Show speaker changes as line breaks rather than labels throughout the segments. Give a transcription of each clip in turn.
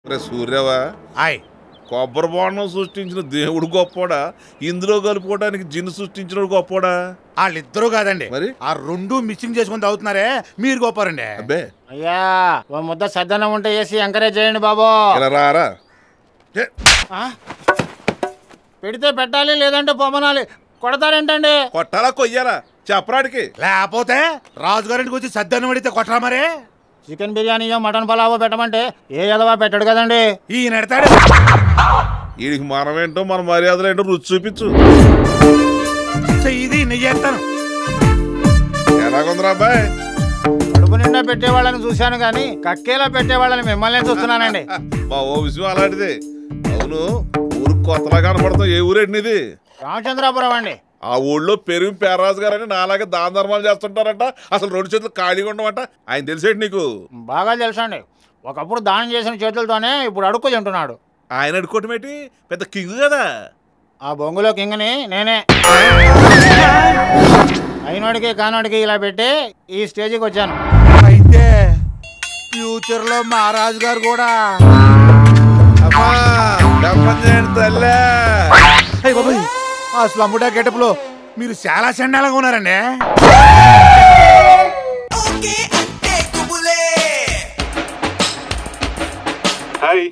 సూర్యవా కొబ్బరి బోండం సృష్టించిన దేవుడు గొప్పోడా, ఇందులో కలుపుకోవడానికి జిన్ను సృష్టించిన గొప్పోడా?
వాళ్ళిద్దరూ కాదండి,
మరి
ఆ రెండు మిక్సింగ్ చేసుకుని తాగుతున్నారే మీరు గొప్పారండి.
అబ్బే
అయ్యా ఓ ముద్ద సద్దనం ఉంటే వేసి ఎంకరేజ్ చేయండి బాబు.
ఇలా రారా,
పెడితే పెట్టాలి లేదంటే పొమ్మనాలి. కొడతారేంటండి?
కొట్టాలా కొయ్యాలా చెప్పరాడికి?
లేకపోతే రాజుగారింటికి వచ్చి సద్దన్నం అడిగితే కొట్టరా మరి?
చికెన్ బిర్యానీయో మటన్ పలావో పెట్టమంటే ఏ ఎదవా పెట్టాడు కదండి.
ఈయన ఎడతాడు.
వీడికి మనమేంటో మన మర్యాదలు ఏంటో రుచి చూపించు.
ఇది నెయ్యేస్తాను.
ఎలాగుందిరా అబ్బాయి?
కడుపు నిండా పెట్టేవాళ్ళని చూశాను కానీ కక్కేలా పెట్టేవాళ్ళని మిమ్మల్ని చూస్తున్నానండి.
మా ఓ విషయం అలాంటిది. అవును, ఊరు కొత్తలా కనపడతావు. ఏ ఊరేంటిది?
రామచంద్రాపురం అండి.
ఆ ఊళ్ళో పెరుగు పేరాజు గారని నాలాగే దాన ధర్మాలు చేస్తుంటారంట. అసలు రెండు చేతులు ఖాళీగా ఉండమంట. ఆయన తెలిసేటి నీకు?
బాగా తెలుసండి. ఒకప్పుడు దానం చేసిన చేతులతోనే ఇప్పుడు అడుక్కు తింటున్నాడు.
ఆయన అడుక్కోవటం ఏంటి, పెద్ద కింగ్ కదా.
ఆ బొంగులో కింగ్ని నేనే. అయినోడికి కానోడికి ఇలా పెట్టి ఈ స్టేజ్కి వచ్చాను.
అయితే ఫ్యూచర్ లో మహారాజు గారు కూడా ఆ స్లమ్ముడా గెటప్ లో మీరు చాలా చండాలంగా ఉన్నారండి.
హాయ్.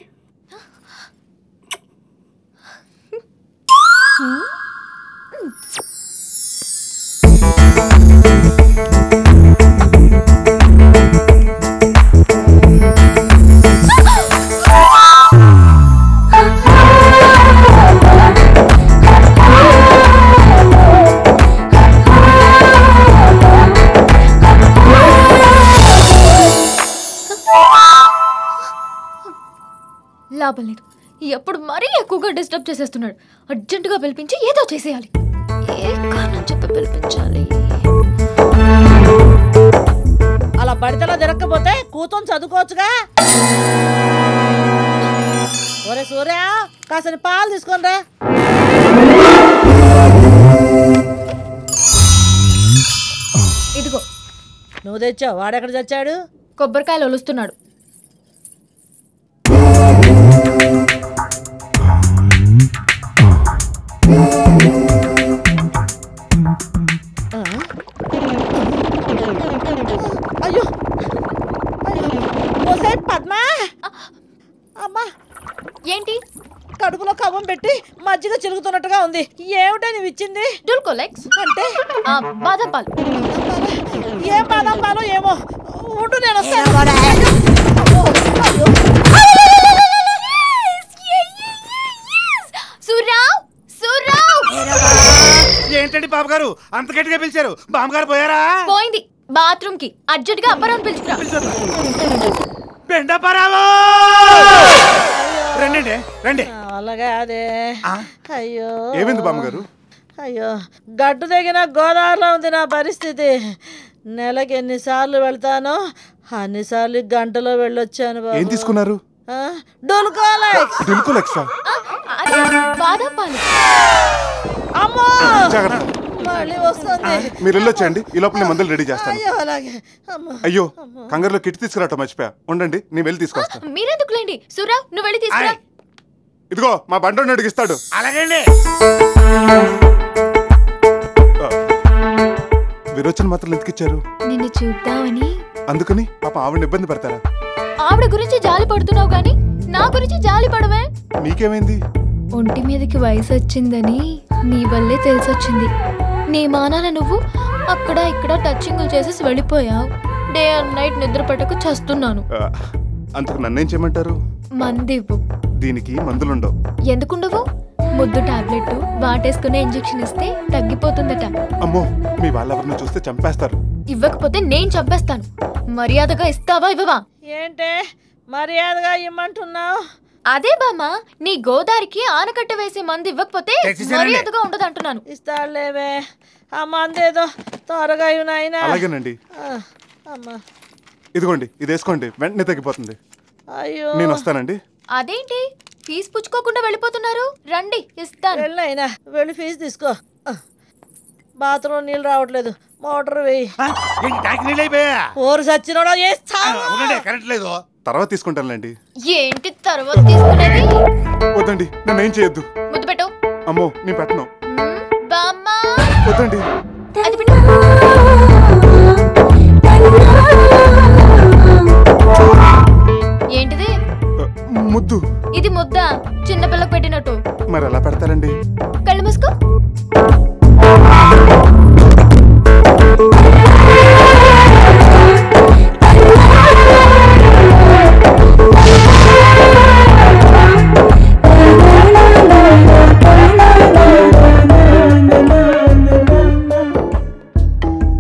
లాభం లేదు, ఎప్పుడు మరీ ఎక్కువగా డిస్టర్బ్ చేసేస్తున్నాడు. అర్జెంటుగా పిలిపించి ఏదో చేసేయాలి. ఏ కారణం చెప్పి పిలిపించాలి?
అలా బడితలో జరగకపోతే కూతుని చదువుకోవచ్చుగా. ఒరే సూర్య, కాసిన పాలు తీసుకొనిరా.
ఇదిగో.
నువ్వు తెచ్చావు, వాడెక్కడ చచ్చాడు?
కొబ్బరికాయలు ఒలుస్తున్నాడు.
అయ్యో పద్మా, అమ్మా
ఏంటి?
కడుపులో కవ్వం పెట్టి మజ్జిగ చిలుగుతున్నట్టుగా ఉంది. ఏమిటో నువ్వు ఇచ్చింది?
డూల్కోలెక్స్
అంటే
బాదం పాలు.
ఏం బాదం పాలు ఏమో. ఉండు నేను వస్తాను.
ఏంటండి బాబు గారు అంత గట్టిగా పిలిచారు? బామ్మగారు పోయారా?
పోయింది బాత్రూమ్ కి. అర్జెంట్ గా అప్పారావు పిలుచుకురా.
బెండపరావు రండి రండి.
అలాగే అదే. అయ్యో
ఏమైంది బామ్మగారు?
అయ్యో గడ్డు తెగిన గోదావరిలో ఉంది నా పరిస్థితి. నెలకి ఎన్నిసార్లు వెళ్తానో అన్నిసార్లు గంటలో వెళ్ళొచ్చాను.
ఏం తీసుకున్నారు?
డూల్కోలెక్స్.
బాదం పాలు.
అమ్మో మళ్ళీ వస్తుంది.
మీరు వెళ్ళొచ్చండి, ఈ లోపల నేను మందులు రెడీ చేస్తాను.
అయ్యో అలాగే.
అయ్యో కంగారులో కిట్ తీసుకురావటం మర్చిపోయా. ఉండండి, నేను వెళ్ళి తీసుకొస్తా.
మీరెందుకులేండి సూర్య, నువ్వు వెళ్ళి తీసుకురా.
ఇదిగో మా బండోని అడిగిస్తాడు.
అలాగండి.
విరోచన మాత్రం ఎందుకు ఇచ్చారు?
నిన్ను చూద్దామని.
అందుకని పాప ఆవిడ ఇబ్బంది పడతారా?
ఆవిడ గురించి జాలి పడుతున్నావు గాని నా గురించి జాలి పడవే.
నీకేమైంది?
ఒంటి మీదకి వయసు వచ్చిందని నీ వల్లే తెలిసొచ్చింది. నీ మానాన నువ్వు అక్కడ ఇక్కడ టచింగులు చేసేసి వెళ్ళిపోయావు. డే అండ్ నైట్ నిద్ర పట్టకు చస్తున్నాను.
అందుకు నన్నేం చేయమంటారు?
మందివ్వు.
దీనికి మందులుండవు.
ఎందుకుండవు? ముద్దు టాబ్లెట్ వాటేసుకునే ఇంజెక్షన్ ఇస్తే తగ్గిపోతుందట.
అమ్మో, మీ వాళ్ళెవరిని చూస్తే చంపేస్తారు.
ఇవ్వకపోతే నేను చంపేస్తాను. మర్యాదగా ఇస్తావా ఇవ్వవా?
ఏంటే మర్యాదగా ఇమ్మంటున్నావు?
అదే బామ్మ, నీ గోదారికి ఆనకట్ట వేసే మంది ఇవ్వకపోతే మర్యాదగా ఉండదు అంటున్నాను.
ఇస్తాడులేవే ఆ మందేదో త్వరగా నాయనా.
అలాగేనండి. ఇదిగోండి, ఇది వేసుకోండి, వెంటనే తగ్గిపోతుంది.
అయ్యో
నేను వస్తానండి.
అదేంటి ఫీజు పుచ్చుకోకుండా వెళ్ళిపోతున్నారు? రండి ఇస్తాను.
వెళ్ళైనా వెళ్ళి ఫీజు తీసుకో. బాత్రూమ్ నీళ్ళు రావట్లేదు, మోటార్ వేయి.
ఏంటి ట్యాంక్ నీళ్ళు అయిపోయా?
ఊరు సచ్చినోడా చేస్తా.
అవునండి, కరెంట్ లేదు.
తర్వాత తీసుకుంటానులేండి.
ఏంటి తర్వాత తీసుకునేది?
వద్దండి, నన్ను ఏం చేయొద్దు.
ముద్దు పెట్టు.
అమ్మో, నేను పెట్టను.
బామ్మ
వద్దండి.
అది పెట్టు. ఏంటిది?
ముద్దు.
ఇది ముద్ద, చిన్నపిల్లకు పెట్టినట్టు.
మరి ఎలా పెడతారండి?
కళ్ళు మూసుకో.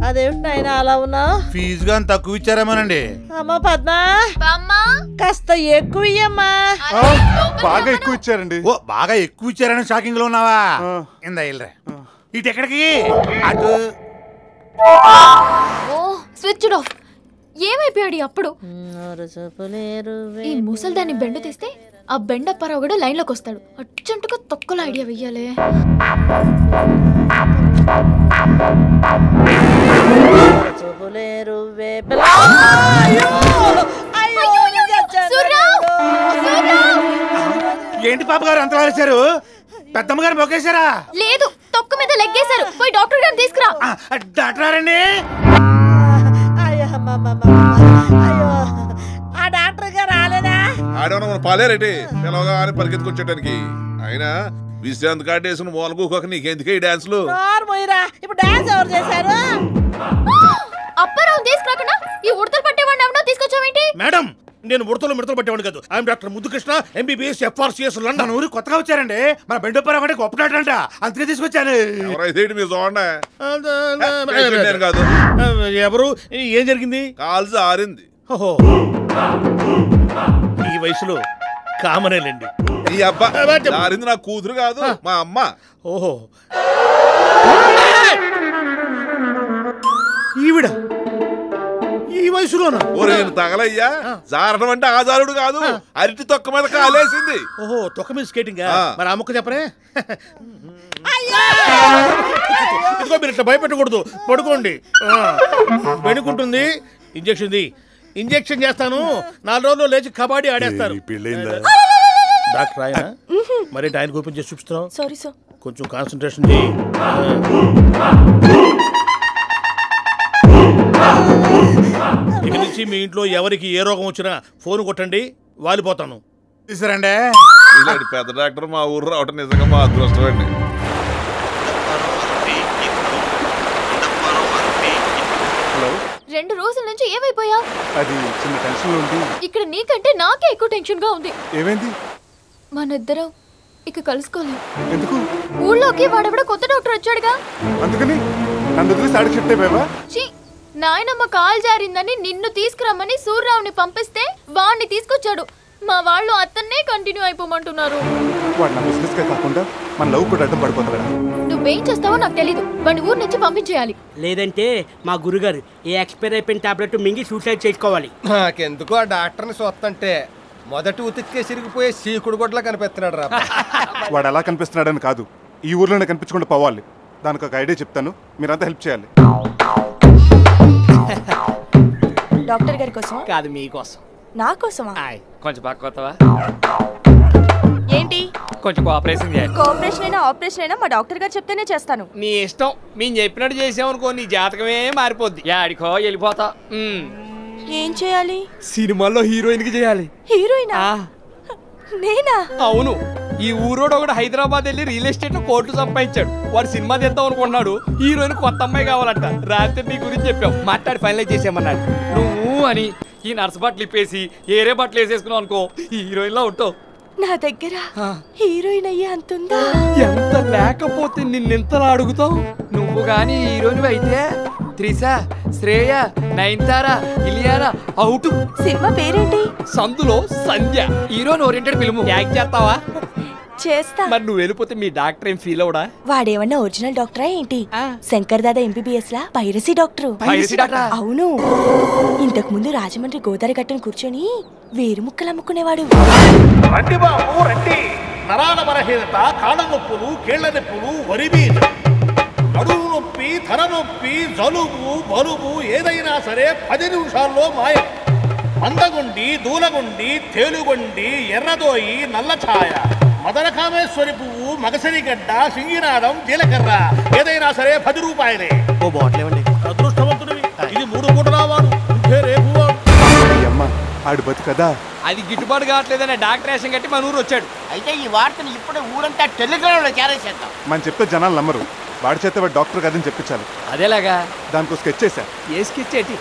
అదేమిటి నాయన అలా ఉన్నా?
ఫీజు గాని తక్కువ ఇచ్చారేమోనండి.
అమ్మ పద్మ, కాస్త ఎక్కువ ఇయ్యమ్మా.
బాగా ఎక్కువ ఇచ్చారండి.
ఓ, బాగా ఎక్కువ ఇచ్చారని షాకింగ్ లో ఉన్నావా? ఇందా ఇల్రా. ఇటు ఎక్కడికి? అటు.
ఓ స్విచ్ ఆఫ్. ఏమైపోయాడు అప్పుడు? ఈ ముసల్దాన్ని బెండ తీస్తే ఆ బెండప్పారావు కూడా లైన్ లోకి వస్తాడు. అర్జెంటుగా తొక్కల ఐడియా వెయ్యాలి.
ఏంటి పాప గారు అంత వేశారు? పెద్దమ్మ గారు మొక్కేశారా?
లేదు, తొక్క మీద లెగ్గేశారు. పోయి డాక్టర్ గారిని తీసుకురా.
డాక్టర్ అండి.
అయ్యో ఆ డాక్టర్ గారు రాలేదా?
ఆడేమన్నా మన పాలేరేటి పిలవగా అని పరిగెత్తుకొచ్చేటానికి. అయినా విశ్రాంతి కార్డు వేసిన మూలకోక నీకెందుకే ఈ డాన్సులు?
ఇప్పుడు డాన్స్ ఎవరు చేశారు?
అప్పారావు తీసుకురాకుండా ఈ ఉడతలు పట్టేవాడిని ఎవరో తీసుకొచ్చావేంటి?
మేడం, నేను మిడతలు పట్టేవాడు కాదు. I'm doctor Muddukrishna, MBBS FRCS London. ఊరు కొత్తగా వచ్చారండి. మన బెండోపరా అంటే గొప్ప డాక్టర్ అంట, అందుకే తీసుకొచ్చాను.
ఎవరైతే మీరు చూడండి. నేను కాదు.
ఎవరు? ఏం జరిగింది?
కాలు జారింది.
ఓహో, ఈ వయసులో కామనేలండి.
ఈ అబ్బా జారింది నా కూతురు కాదు, మా అమ్మ.
ఓహో, ఈవిడ ఈ వయసులోనా?
ఓరే నేను తగలయ్యా. జారడం అంటే ఆజారుడు కాదు, అరటి తొక్క మీద కాలేసింది.
ఓహో, తొక్క మీద స్కేటింగ్. మరి ఆ ముక్క చెప్పనే. ఇదిగో మీరు ఇట్లా భయపెట్టకూడదు, పడుకోండి. వెనుకుంటుంది. ఇంజెక్షన్ చేస్తాను. 4 రోజుల్లో లేచి కబాడీ ఆడేస్తారు. డాక్టర్ ఆయన మరి ఆయన ఓపెన్ చేసి చూపిస్తున్నాం.
సారీ సార్,
కొంచెం కాన్సన్ట్రేషన్ చేయి. ఇక నుంచి మీ ఇంట్లో ఎవరికి ఏ రోగం వచ్చినా ఫోన్ కొట్టండి, వాలిపోతాను. తీసారండి.
ఇలాంటి పెద్ద డాక్టర్ మా ఊరు రావటం నిజంగా మా అదృష్టం అండి.
హలో,
2 రోజుల నుంచి ఏమైపోయా?
అది చిన్న టెన్షన్ లో ఉంది.
ఇక్కడ నీకంటే నాకే ఎక్కువ టెన్షన్ గా ఉంది.
ఏమైంది?
మనిద్దరం ఇక కలుసుకోలేం.
ఎందుకు?
ఊళ్ళోకి వాడెవడో కొత్త డాక్టర్ వచ్చాడుగా.
అందుకని నన్ను వదిలి సాడికి షిఫ్ట్ అయిపోయావా?
నాయనమ్మ కాల్ జారిందని నిన్ను తీసుకురమ్మని సూర్యరావుని పంపిస్తే వాడిని తీసుకొచ్చాడు. మా వాళ్ళు అతన్నే కంటిన్యూ అయిపోమంటున్నారు.
వాడు నా బిజినెస్ కే కాకుండా మన లవ్ కూడా అడ్డం పడిపోతాడా?
నువ్వేం చేస్తావో నాకు తెలీదు. వాడిని ఊరు నుంచి పంపించేయాలి.
లేదంటే మా గురుగారు ఏ ఎక్స్పైర్ అయిపోయిన టాబ్లెట్ మింగి సూసైడ్ చేసుకోవాలి.
నాకెందుకు ఆ డాక్టర్ని చూస్తుంటే మొదటి ఉతికే సిరిగిపోయే సీకుడు గొడ్లా కనిపిస్తున్నాడు రా.
వాడు ఎలా కనిపిస్తున్నాడని కాదు, ఈ ఊర్లోనే కనిపించకుండా పోవాలి. దానికి ఒక ఐడియా చెప్తాను, మీరంతా హెల్ప్ చేయాలి.
డాక్టర్ గారి కోసం
కాదు, మీకోసం.
నా కోసమా?
కొంచెం పక్కొత్తవా?
ఏంటి?
కొంచెం కోఆపరేషన్ చేయాలి.
కోఆపరేషన్ అయినా ఆపరేషన్ అయినా మా డాక్టర్ గారు చెప్తేనే చేస్తాను.
నీ ఇష్టం. మేము చెప్పినట్టు చేసామనుకో నీ జాతకమే మారిపోద్ది. యాడికో వెళ్ళిపోతా.
ఏం చేయాలి?
సినిమాల్లో హీరోయిన్ కి చేయాలి.
హీరోయినా? నేనా?
అవును. ఈ ఊరోడు ఒకటి హైదరాబాద్ వెళ్ళి రియల్ ఎస్టేట్ లో కోట్లు సంపాదించాడు. వాడు సినిమా తీద్దాం అనుకున్నాడు. హీరోయిన్ కొత్త అమ్మాయి కావాలంట. రాత్రి నీ గురించి చెప్పాం, మాట్లాడి ఫైనలైజ్ చేసామన్నాడు. నువ్వు అని ఈ నర్స్ బట్టలు ఇప్పేసి ఏరే బట్టలు వేసేసుకున్నావు అనుకో, హీరోయిన్ లా ఉంటావు.
నా దగ్గర హీరోయిన్ అయ్యే అంతుందా?
ఎంత లేకపోతే నిన్నెంతలా అడుగుతావు? నువ్వు గాని హీరోయిన్ అయితే త్రిష, శ్రేయ, నయనతార, ఇలియానా అవుట్.
సినిమా పేరేంటి?
Sandulo Sandhya. Heroine oriented film. Act చేస్తావా?
చేస్తా.
మరి నువ్వు వెళ్ళిపోతే మీ డాక్టర్ ఏం ఫీల్ అవడా?
వాడేమన్నా ఒరిజినల్ డాక్టరా ఏంటి? శంకర్ దాదా MBBS లా పైరసీ డాక్టర్. అవును. ఇంతకు ముందు రాజమండ్రి గోదావరి గట్టును కూర్చొని వేరు ముక్కలు అమ్ముకునేవాడు.
నరాల బలహీనత, కాళ్ళ నొప్పులు, కీళ్ల నొప్పులు, వరి బీజ, నడుము నొప్పి తలనొప్పి జలుబు బలుబు ఏదైనా సరే 10 నిమిషాల్లో మాయం. మందగుండి దూలగుండి తేలుగొండి ఎర్రదోయి నల్లఛాయ మదనకామేశ్వరి పువ్వు మగసరిగడ్డ సింగినాదం జీలకర్ర ఏదైనా సరే 10 రూపాయలే.
ఓ బాటిల్ ఇవ్వండి.
అదృష్టవంతుడివి. ఇది 3 పూటలా వాడు రేపు వాడు.
అమ్మ ఆడు బతుకదా.
అది గిట్టుబాటు కావట్లేదనే డాక్టర్ వేషం కట్టి మన ఊరు వచ్చాడు.
అయితే ఈ వార్తను ఇప్పుడే ఊరంతా టెలిగ్రామ్లో చేరేసేద్దాం.
మనం చెప్తే జనాలు నమ్మరు. వాడి చేత వాడు డాక్టర్ కదని చెప్పించాలి.
అదేలాగా
దానికి స్కెచ్ చేశా.
ఏ స్కెచ్ ఏంటి?